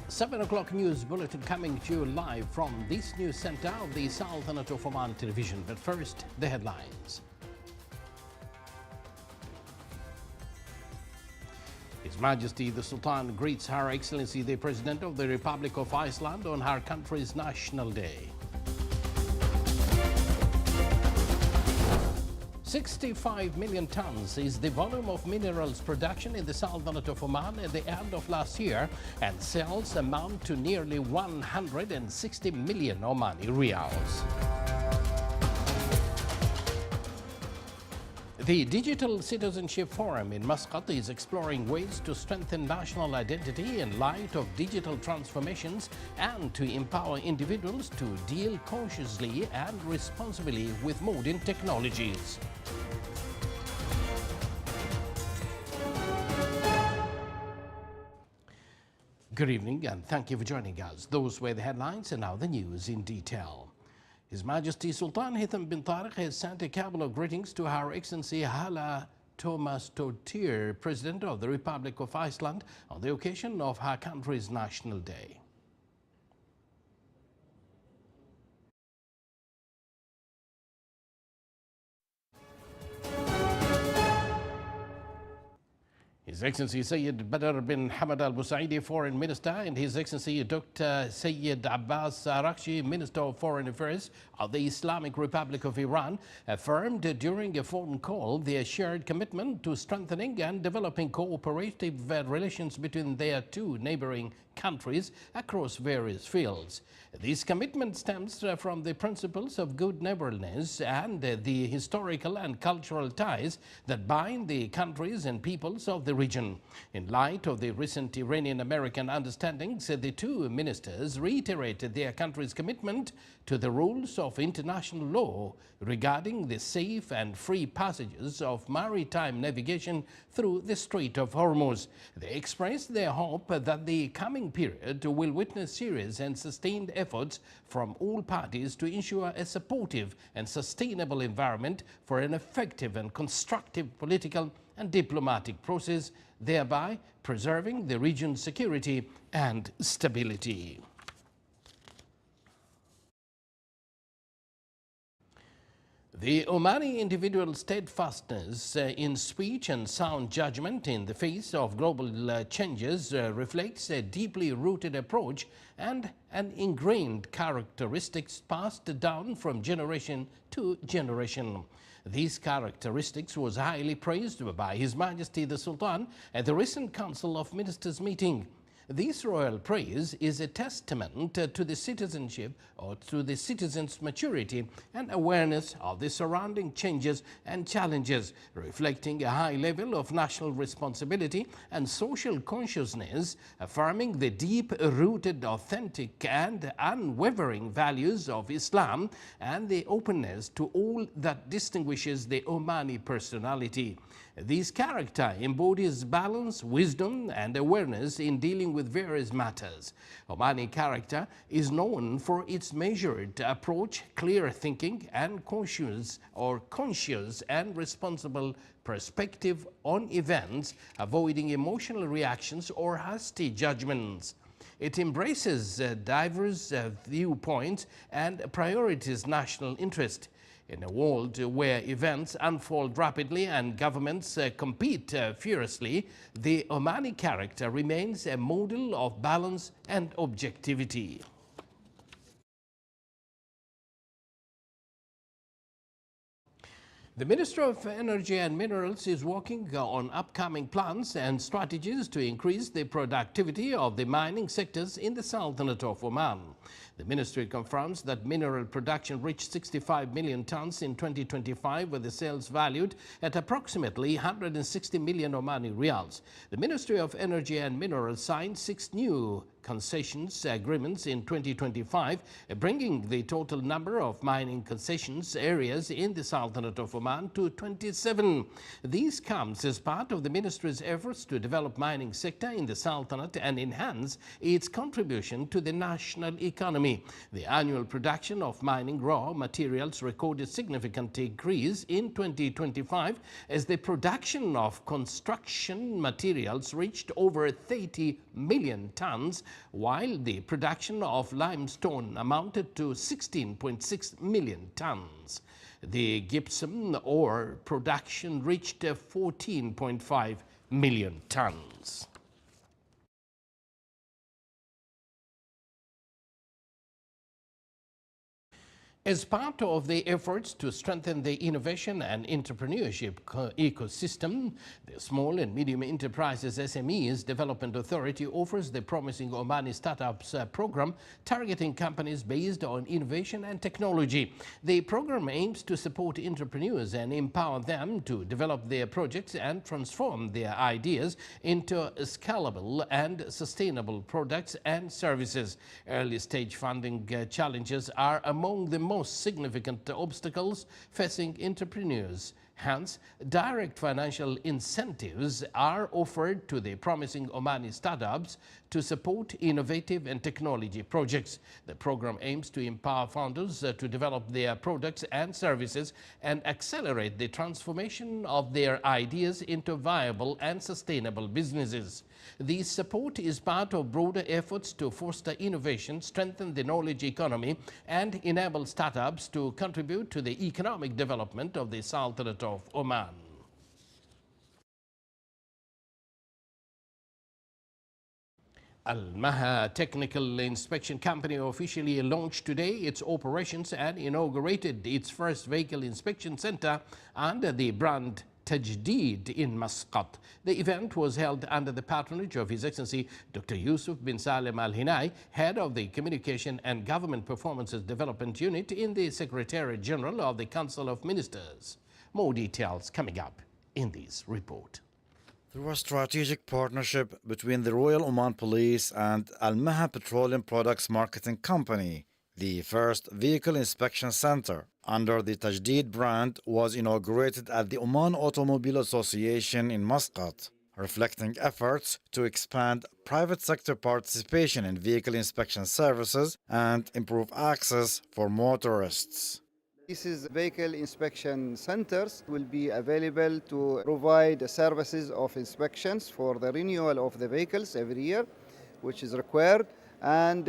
7 o'clock news bulletin coming to you live from this news center of the Sultanate of Oman television. But first, the headlines. His Majesty the Sultan greets Her Excellency the President of the Republic of Iceland on her country's National Day. 65 million tons is the volume of minerals production in the Sultanate of Oman at the end of last year, and sales amount to nearly 160 million Omani riyals. The Digital Citizenship Forum in Muscat is exploring ways to strengthen national identity in light of digital transformations and to empower individuals to deal consciously and responsibly with modern technologies. Good evening and thank you for joining us. Those were the headlines and now the news in detail. His Majesty Sultan Haitham bin Tariq has sent a couple of greetings to Her Excellency Hala Thomas Totir, President of the Republic of Iceland, on the occasion of her country's National Day. His Excellency Sayyid Badr bin Hamad Al Busaidi, Foreign Minister, and His Excellency Dr. Sayyid Abbas Arakshi, Minister of Foreign Affairs of the Islamic Republic of Iran, affirmed during a phone call their shared commitment to strengthening and developing cooperative relations between their two neighboring countries across various fields. This commitment stems from the principles of good neighborliness and the historical and cultural ties that bind the countries and peoples of the region. In light of the recent Iranian-American understandings, the two ministers reiterated their country's commitment to the rules of international law regarding the safe and free passages of maritime navigation through the Strait of Hormuz. They expressed their hope that the coming period will witness serious and sustained efforts from all parties to ensure a supportive and sustainable environment for an effective and constructive political and diplomatic process, thereby preserving the region's security and stability. The Omani individual's steadfastness in speech and sound judgment in the face of global changes reflects a deeply rooted approach and an ingrained characteristics passed down from generation to generation. These characteristics was highly praised by His Majesty the Sultan at the recent Council of Ministers meeting. This royal praise is a testament to the citizenship or to the citizens' maturity and awareness of the surrounding changes and challenges, reflecting a high level of national responsibility and social consciousness, affirming the deep-rooted, authentic and unwavering values of Islam and the openness to all that distinguishes the Omani personality. This character embodies balance, wisdom and awareness in dealing with various matters. Omani character is known for its measured approach, clear thinking and conscious and responsible perspective on events, avoiding emotional reactions or hasty judgments. It embraces diverse viewpoints and prioritizes national interest. In a world where events unfold rapidly and governments compete furiously, the Omani character remains a model of balance and objectivity. The Ministry of Energy and Minerals is working on upcoming plans and strategies to increase the productivity of the mining sectors in the Sultanate of Oman. The ministry confirms that mineral production reached 65 million tons in 2025, with the sales valued at approximately 160 million Omani riyals. The Ministry of Energy and Minerals signed 6 new concessions agreements in 2025, bringing the total number of mining concessions areas in the Sultanate of Oman to 27. This comes as part of the ministry's efforts to develop mining sector in the Sultanate and enhance its contribution to the national economy. economy. The annual production of mining raw materials recorded significant increase in 2025 as the production of construction materials reached over 30 million tons, while the production of limestone amounted to 16.6 million tons. The gypsum ore production reached 14.5 million tons. As part of the efforts to strengthen the innovation and entrepreneurship ecosystem, the Small and Medium Enterprises SMEs Development Authority offers the Promising Omani Startups program targeting companies based on innovation and technology. The program aims to support entrepreneurs and empower them to develop their projects and transform their ideas into scalable and sustainable products and services. Early stage funding challenges are among the most significant obstacles facing entrepreneurs. Hence, direct financial incentives are offered to the Promising Omani Startups to support innovative and technology projects. The program aims to empower founders to develop their products and services and accelerate the transformation of their ideas into viable and sustainable businesses. This support is part of broader efforts to foster innovation, strengthen the knowledge economy, and enable startups to contribute to the economic development of the Sultanate of Oman. Al-Maha Technical Inspection Company officially launched today its operations and inaugurated its first vehicle inspection center under the brand Tajdeed in Muscat. The event was held under the patronage of His Excellency Dr. Yusuf bin Salem Al Hinai, head of the Communication and Government Performances Development Unit in the Secretariat General of the Council of Ministers. More details coming up in this report. Through a strategic partnership between the Royal Oman Police and Al-Maha Petroleum Products Marketing Company, the first vehicle inspection center under the Tajdeed brand was inaugurated at the Oman Automobile Association in Muscat, reflecting efforts to expand private sector participation in vehicle inspection services and improve access for motorists. This is vehicle inspection centers will be available to provide services of inspections for the renewal of the vehicles every year, which is required. And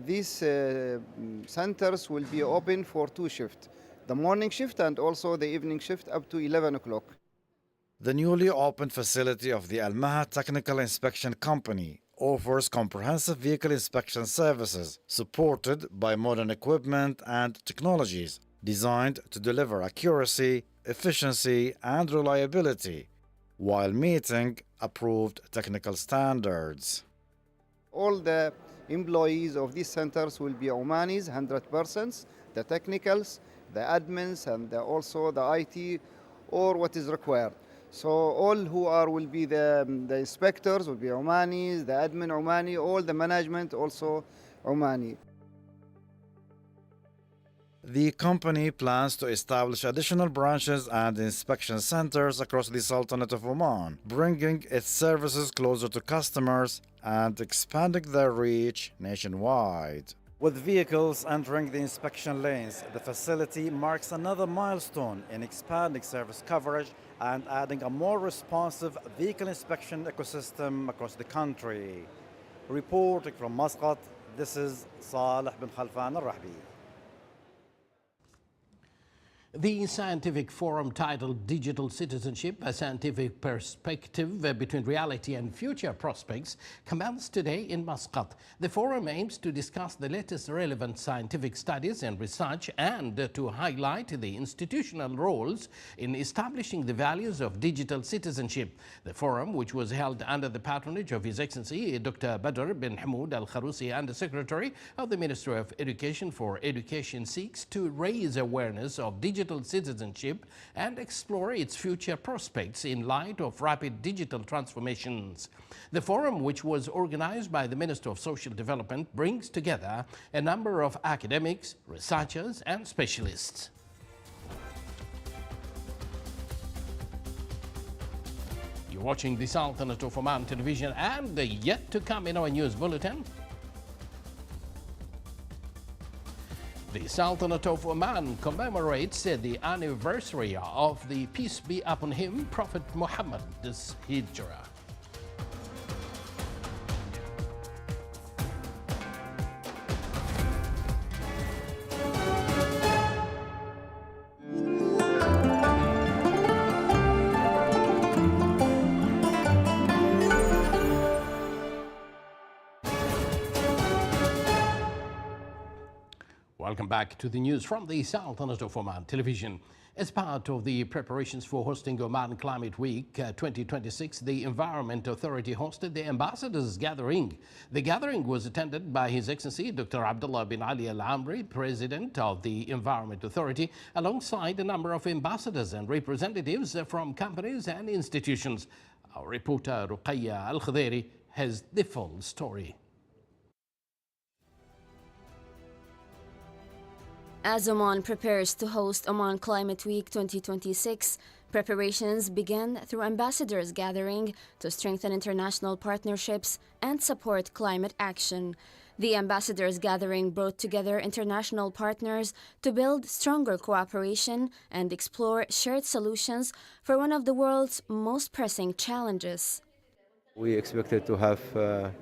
these centers will be open for 2 shifts, the morning shift and also the evening shift up to 11 o'clock. The newly opened facility of the Al-Maha Technical Inspection Company offers comprehensive vehicle inspection services supported by modern equipment and technologies designed to deliver accuracy, efficiency, and reliability while meeting approved technical standards. All the employees of these centers will be Omanis, 100%, the technicals, the admins, and also the IT, or what is required. So all who will be the inspectors will be Omanis, the admin Omani, all the management also Omani. The company plans to establish additional branches and inspection centers across the Sultanate of Oman, bringing its services closer to customers and expanding their reach nationwide. With vehicles entering the inspection lanes, the facility marks another milestone in expanding service coverage and adding a more responsive vehicle inspection ecosystem across the country. Reporting from Muscat, this is Saleh bin Khalfan Al-Rahbi. The scientific forum titled Digital Citizenship, a Scientific Perspective Between Reality and Future Prospects commenced today in Muscat. The forum aims to discuss the latest relevant scientific studies and research and to highlight the institutional roles in establishing the values of digital citizenship. The forum, which was held under the patronage of His Excellency Dr. Badr bin Hamoud Al Kharousi and the Secretary of the Ministry of Education for Education, seeks to raise awareness of digital citizenship and explore its future prospects in light of rapid digital transformations. The forum, which was organized by the Minister of Social Development, brings together a number of academics, researchers, and specialists. You're watching the Sultanate of Oman television, and yet to come in our news bulletin. The Sultanate of Oman commemorates the anniversary of the peace be upon him Prophet Muhammad's hijrah. Welcome back to the news from the Sultanate of Oman television. As part of the preparations for hosting Oman Climate Week 2026, the Environment Authority hosted the Ambassadors Gathering. The gathering was attended by His Excellency Dr. Abdullah bin Ali Al Amri, President of the Environment Authority, alongside a number of ambassadors and representatives from companies and institutions. Our reporter Ruqayya Al Khaderi has the full story. As Oman prepares to host Oman Climate Week 2026, preparations begin through ambassadors gathering to strengthen international partnerships and support climate action. The ambassadors gathering brought together international partners to build stronger cooperation and explore shared solutions for one of the world's most pressing challenges. We expected to have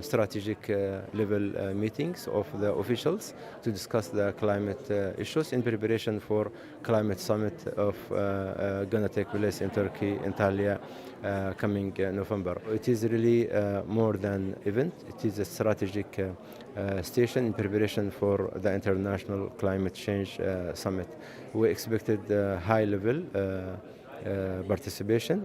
strategic level meetings of the officials to discuss the climate issues in preparation for climate summit of gonna take place in Turkey, Antalya, coming November. It is really more than event. It is a strategic station in preparation for the International Climate Change Summit. We expected high level participation,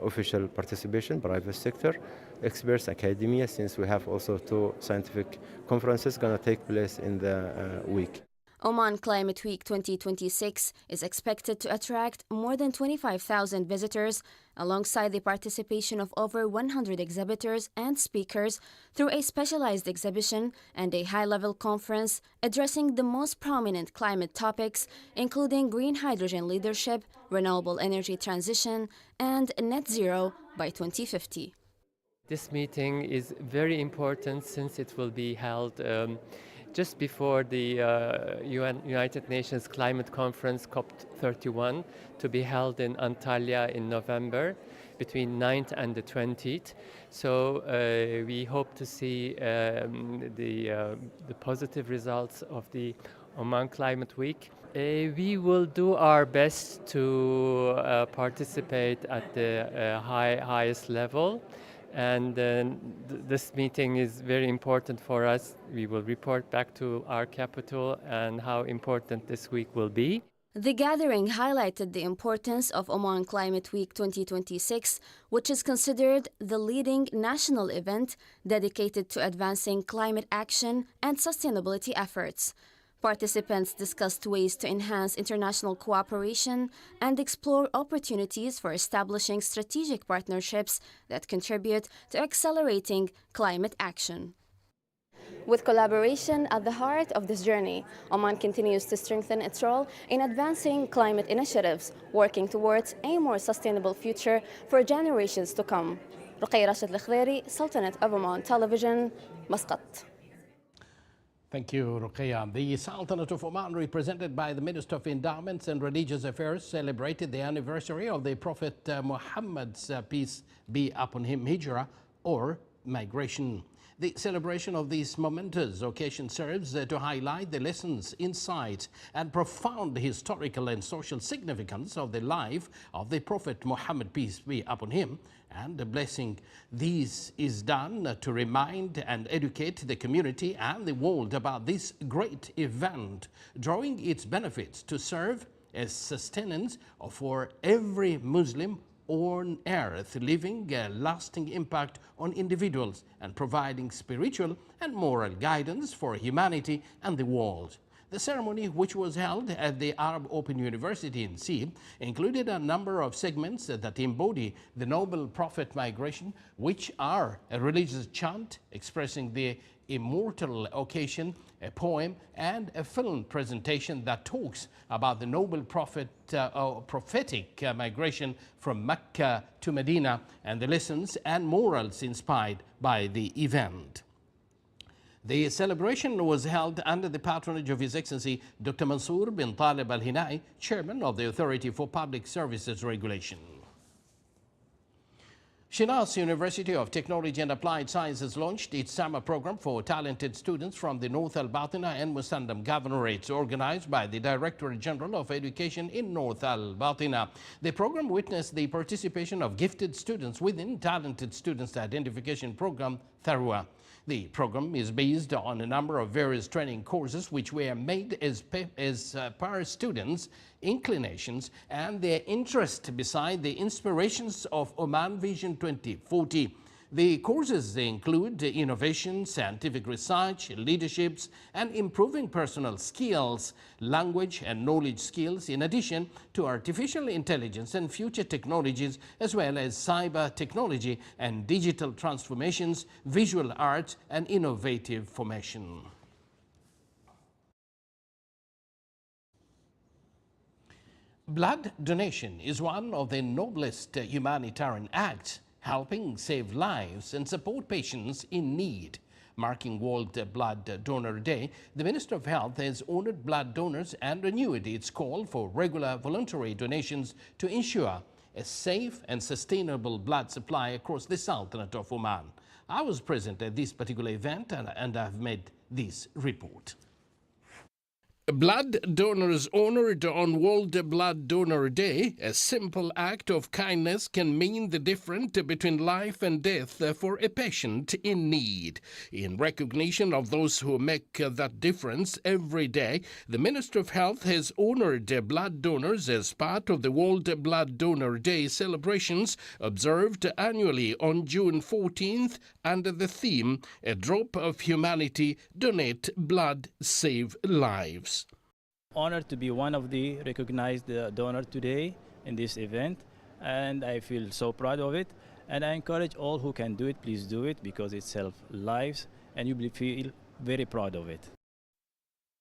official participation, private sector, experts, academia, since we have also two scientific conferences going to take place in the week. Oman Climate Week 2026 is expected to attract more than 25,000 visitors, alongside the participation of over 100 exhibitors and speakers through a specialized exhibition and a high-level conference addressing the most prominent climate topics, including green hydrogen leadership, renewable energy transition, and net zero by 2050. This meeting is very important since it will be held just before the United Nations Climate Conference COP31 to be held in Antalya in November between 9th and the 20th. So we hope to see the positive results of the Oman Climate Week. We will do our best to participate at the highest level. And this meeting is very important for us. We will report back to our capital and how important this week will be. The gathering highlighted the importance of Oman Climate Week 2026, which is considered the leading national event dedicated to advancing climate action and sustainability efforts. Participants discussed ways to enhance international cooperation and explore opportunities for establishing strategic partnerships that contribute to accelerating climate action. With collaboration at the heart of this journey, Oman continues to strengthen its role in advancing climate initiatives, working towards a more sustainable future for generations to come. Ruqayya Al Khaderi, Sultanate of Oman Television, Muscat. Thank you, Ruqayya. The Sultanate of Oman, represented by the Minister of Endowments and Religious Affairs, celebrated the anniversary of the Prophet Muhammad's peace be upon him hijrah, or migration. The celebration of this momentous occasion serves to highlight the lessons, insights, and profound historical and social significance of the life of the Prophet Muhammad, peace be upon him, and a blessing. This is done to remind and educate the community and the world about this great event, drawing its benefits to serve as sustenance for every Muslim on earth, leaving a lasting impact on individuals and providing spiritual and moral guidance for humanity and the world. The ceremony, which was held at the Arab Open University in Sib, included a number of segments that embody the noble prophet migration, which are a religious chant expressing the immortal occasion, a poem, and a film presentation that talks about the noble prophetic migration from Mecca to Medina and the lessons and morals inspired by the event. The celebration was held under the patronage of His Excellency Dr. Mansour bin Talib Al Hinai, Chairman of the Authority for Public Services Regulation. Shinas University of Technology and Applied Sciences launched its summer program for talented students from the North Al Batina and Musandam governorates, organized by the Directorate General of Education in North Al Batina. The program witnessed the participation of gifted students within Talented Students Identification Program, Tharwa. The program is based on a number of various training courses which were made as per students' inclinations and their interest beside the inspirations of Oman Vision 2040. The courses include innovation, scientific research, leaderships, and improving personal skills, language and knowledge skills, in addition to artificial intelligence and future technologies, as well as cyber technology and digital transformations, visual arts, and innovative formation. Blood donation is one of the noblest humanitarian acts, helping save lives and support patients in need. Marking World Blood Donor Day, the Minister of Health has honored blood donors and renewed its call for regular voluntary donations to ensure a safe and sustainable blood supply across the Sultanate of Oman. I was present at this particular event and I've made this report. Blood donors honored on World Blood Donor Day. A simple act of kindness can mean the difference between life and death for a patient in need. In recognition of those who make that difference every day, the Minister of Health has honored blood donors as part of the World Blood Donor Day celebrations observed annually on June 14th under the theme, A Drop of Humanity, Donate Blood, Save Lives. Honored to be one of the recognized donors today in this event, and I feel so proud of it, and I encourage all who can do it, please do it, because it saves lives and you will feel very proud of it.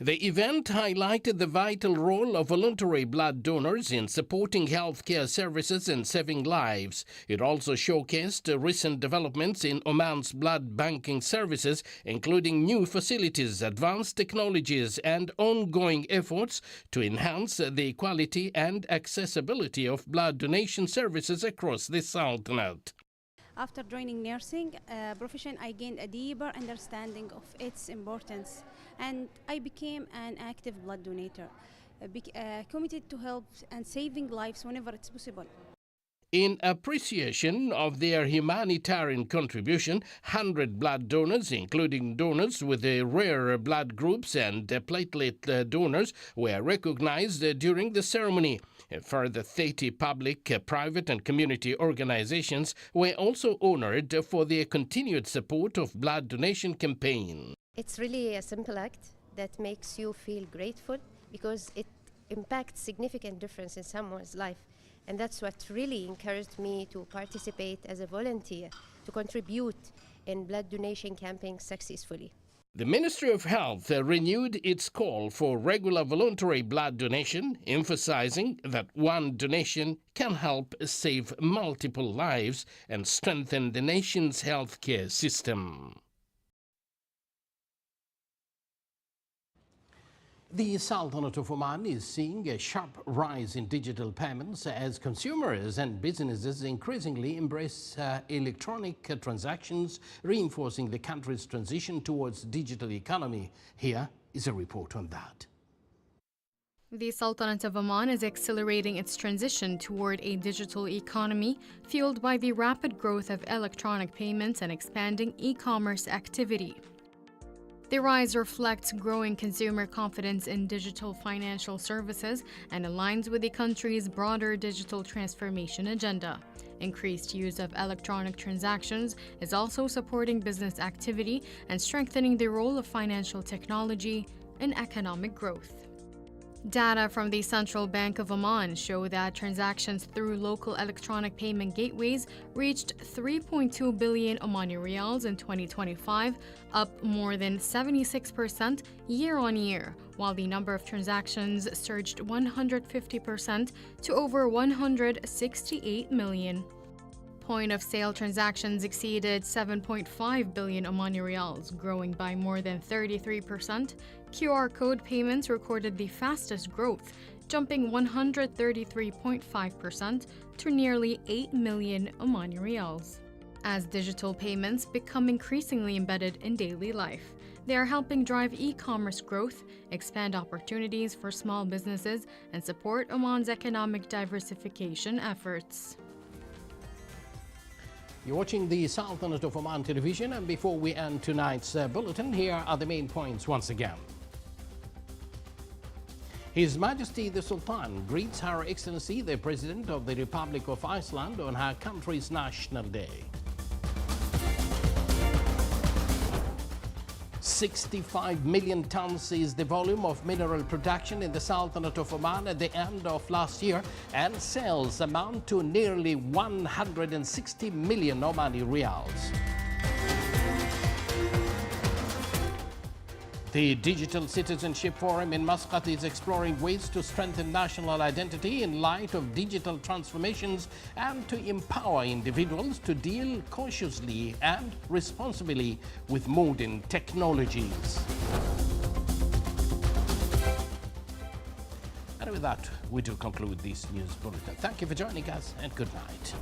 The event highlighted the vital role of voluntary blood donors in supporting healthcare services and saving lives. It also showcased recent developments in Oman's blood banking services, including new facilities, advanced technologies, and ongoing efforts to enhance the quality and accessibility of blood donation services across the Sultanate. After joining nursing profession, I gained a deeper understanding of its importance, and I became an active blood donator, committed to help and saving lives whenever it's possible. In appreciation of their humanitarian contribution, 100 blood donors, including donors with rare blood groups and platelet donors, were recognized during the ceremony. Further, 30 public, private and community organizations were also honored for their continued support of blood donation campaign. It's really a simple act that makes you feel grateful because it impacts significant difference in someone's life. And that's what really encouraged me to participate as a volunteer, to contribute in blood donation campaigns successfully. The Ministry of Health renewed its call for regular voluntary blood donation, emphasizing that one donation can help save multiple lives and strengthen the nation's healthcare system. The Sultanate of Oman is seeing a sharp rise in digital payments as consumers and businesses increasingly embrace electronic transactions, reinforcing the country's transition towards digital economy. Here is a report on that. The Sultanate of Oman is accelerating its transition toward a digital economy fueled by the rapid growth of electronic payments and expanding e-commerce activity. The rise reflects growing consumer confidence in digital financial services and aligns with the country's broader digital transformation agenda. Increased use of electronic transactions is also supporting business activity and strengthening the role of financial technology in economic growth. Data from the Central Bank of Oman show that transactions through local electronic payment gateways reached 3.2 billion Omani riyals in 2025, up more than 76% year-on-year, while the number of transactions surged 150% to over 168 million. point of sale transactions exceeded 7.5 billion Omani Riyals, growing by more than 33%. QR code payments recorded the fastest growth, jumping 133.5% to nearly 8 million Omani Riyals. As digital payments become increasingly embedded in daily life, they are helping drive e-commerce growth, expand opportunities for small businesses, and support Oman's economic diversification efforts. You're watching the Sultanate of Oman television, and before we end tonight's bulletin, here are the main points once again. His Majesty the Sultan greets Her Excellency the President of the Republic of Iceland on her country's National Day. 65 million tons is the volume of mineral production in the Sultanate of Oman at the end of last year, and sales amount to nearly 160 million Omani Riyals. The Digital Citizenship Forum in Muscat is exploring ways to strengthen national identity in light of digital transformations and to empower individuals to deal cautiously and responsibly with modern technologies. And with that, we do conclude this news bulletin. Thank you for joining us, and good night.